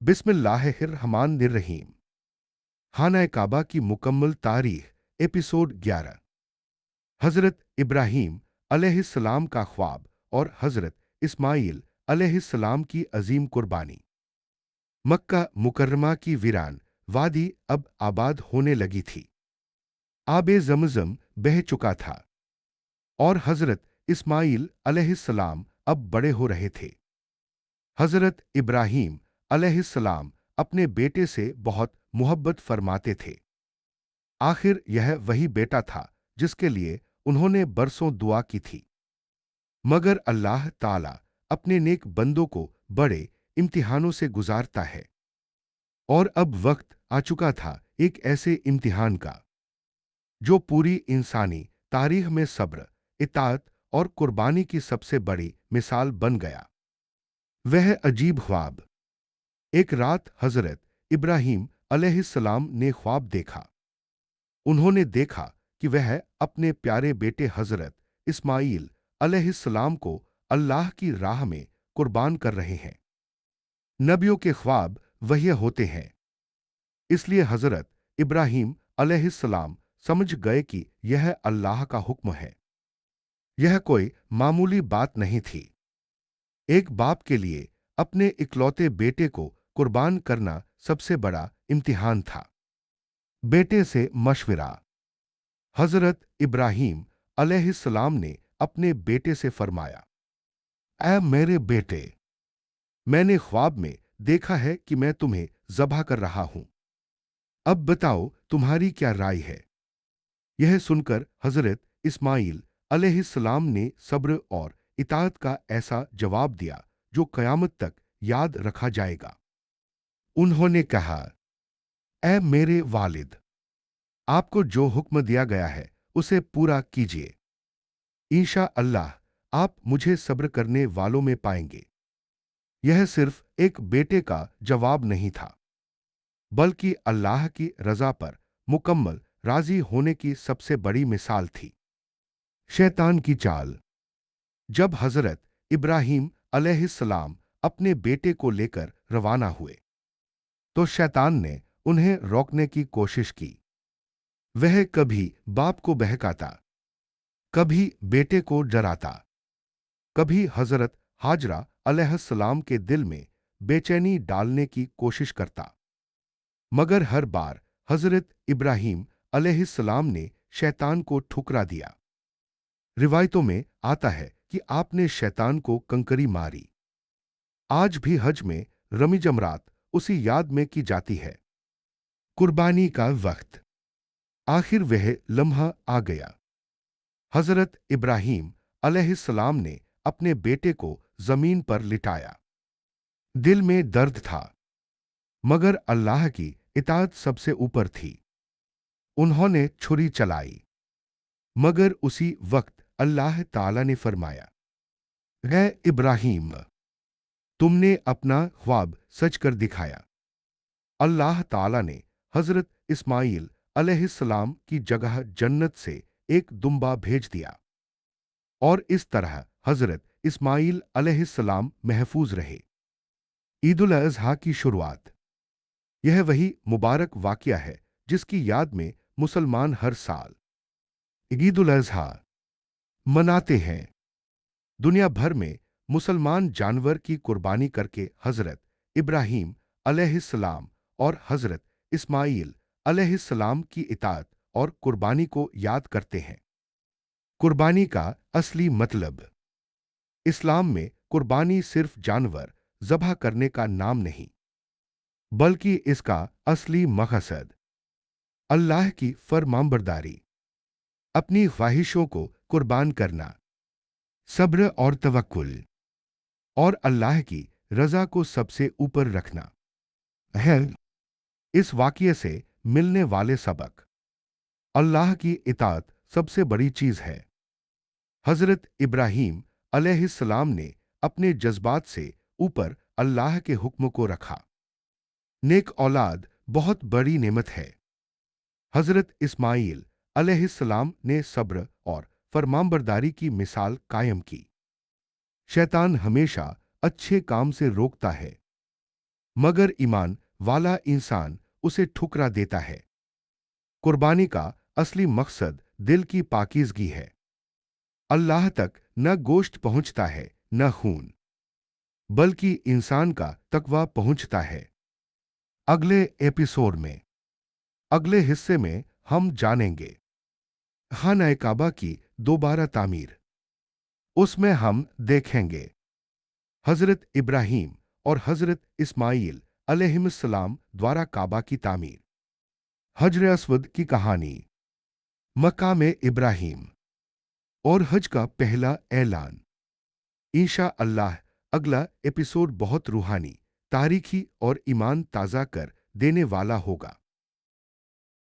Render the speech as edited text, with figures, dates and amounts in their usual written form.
बिस्मिल्लाहिर्रहमानिर्रहीम। खाना काबा की मुकम्मल तारीख, एपिसोड 11। हज़रत इब्राहीम अलैहिस्सलाम का ख्वाब और हज़रत इस्माइल अलैहिस्सलाम की अजीम कुर्बानी। मक्का मुकर्रमा की वीरान वादी अब आबाद होने लगी थी। आबे ज़मज़म बह चुका था और हज़रत इस्माइल अलैहिस्सलाम अब बड़े हो रहे थे। हज़रत इब्राहीम अलैहिस्सलाम अपने बेटे से बहुत मोहब्बत फरमाते थे। आखिर यह वही बेटा था जिसके लिए उन्होंने बरसों दुआ की थी। मगर अल्लाह ताला अपने नेक बंदों को बड़े इम्तिहानों से गुजारता है, और अब वक्त आ चुका था एक ऐसे इम्तिहान का जो पूरी इंसानी तारीख में सब्र, इताअत और कुर्बानी की सबसे बड़ी मिसाल बन गया। वह अजीब ख्वाब। एक रात हज़रत इब्राहीम अलैहिस्सलाम ने ख्वाब देखा। उन्होंने देखा कि वह अपने प्यारे बेटे हज़रत इस्माइल अलैहिस्सलाम को अल्लाह की राह में कुर्बान कर रहे हैं। नबियों के ख्वाब वही होते हैं, इसलिए हज़रत इब्राहीम अलैहिस्सलाम समझ गए कि यह अल्लाह का हुक्म है। यह कोई मामूली बात नहीं थी। एक बाप के लिए अपने इकलौते बेटे को कुर्बान करना सबसे बड़ा इम्तिहान था। बेटे से मशविरा। हज़रत इब्राहीम अलैहिस्सलाम ने अपने बेटे से फरमाया, ऐ मेरे बेटे, मैंने ख्वाब में देखा है कि मैं तुम्हें ज़बह कर रहा हूं। अब बताओ तुम्हारी क्या राय है। यह सुनकर हज़रत इस्माइल अलैहिस्सलाम ने सब्र और इताअत का ऐसा जवाब दिया जो क़यामत तक याद रखा जाएगा। उन्होंने कहा, ऐ मेरे वालिद, आपको जो हुक्म दिया गया है उसे पूरा कीजिए। इंशा अल्लाह आप मुझे सब्र करने वालों में पाएंगे। यह सिर्फ एक बेटे का जवाब नहीं था, बल्कि अल्लाह की रजा पर मुकम्मल राजी होने की सबसे बड़ी मिसाल थी। शैतान की चाल। जब हज़रत इब्राहीम अलैहिस्सलाम अपने बेटे को लेकर रवाना हुए, तो शैतान ने उन्हें रोकने की कोशिश की। वह कभी बाप को बहकाता, कभी बेटे को डराता, कभी हज़रत हाजरा अलैहिस्सलाम के दिल में बेचैनी डालने की कोशिश करता। मगर हर बार हज़रत इब्राहीम अलैहिस्सलाम ने शैतान को ठुकरा दिया। रिवायतों में आता है कि आपने शैतान को कंकरी मारी। आज भी हज में रमी जमरात उसी याद में की जाती है। कुर्बानी का वक्त। आखिर वह लम्हा आ गया। हज़रत इब्राहीम अलैहिस्सलाम ने अपने बेटे को जमीन पर लिटाया। दिल में दर्द था, मगर अल्लाह की इताअत सबसे ऊपर थी। उन्होंने छुरी चलाई, मगर उसी वक्त अल्लाह ताला ने फरमाया, है इब्राहीम, तुमने अपना ख्वाब सच कर दिखाया। अल्लाह ताला ने हज़रत इस्माइल अलैहिस्सलाम की जगह जन्नत से एक दुम्बा भेज दिया, और इस तरह हज़रत इस्माइल अलैहिस्सलाम महफूज रहे। ईद-उल अज़हा की शुरुआत। यह वही मुबारक वाक़या है जिसकी याद में मुसलमान हर साल ईद-उल अज़हा मनाते हैं। दुनिया भर में मुसलमान जानवर की कुर्बानी करके हज़रत इब्राहीम अलैहिस्सलाम और हज़रत इस्माइल अलैहिस्सलाम की इताअत और कुर्बानी को याद करते हैं। कुर्बानी का असली मतलब। इस्लाम में कुर्बानी सिर्फ जानवर ज़बह करने का नाम नहीं, बल्कि इसका असली मकसद अल्लाह की फरमाबरदारी, अपनी ख्वाहिशों को कुर्बान करना, सब्र और तवक्कुल, और अल्लाह की रजा को सबसे ऊपर रखना है। इस वाक़ये से मिलने वाले सबक। अल्लाह की इताअत सबसे बड़ी चीज़ है। हज़रत इब्राहीम अलैहिस्सलाम ने अपने जज्बात से ऊपर अल्लाह के हुक्म को रखा। नेक औलाद बहुत बड़ी नेमत है। हज़रत इस्माइल अलैहिस्सलाम ने सब्र और फरमाबरदारी की मिसाल कायम की। शैतान हमेशा अच्छे काम से रोकता है, मगर ईमान वाला इंसान उसे ठुकरा देता है। कुर्बानी का असली मकसद दिल की पाकीज़गी है। अल्लाह तक न गोश्त पहुंचता है न खून, बल्कि इंसान का तकवा पहुंचता है। अगले एपिसोड में, अगले हिस्से में हम जानेंगे खाना काबा की दोबारा तामीर। उसमें हम देखेंगे हजरत इब्राहीम और हजरत इस्माइल अलैहिस्सलाम द्वारा काबा की तामीर, हजर अस्वद की कहानी, मकाम इब्राहीम और हज का पहला ऐलान। इंशा अल्लाह अगला एपिसोड बहुत रूहानी, तारीखी और ईमान ताज़ा कर देने वाला होगा।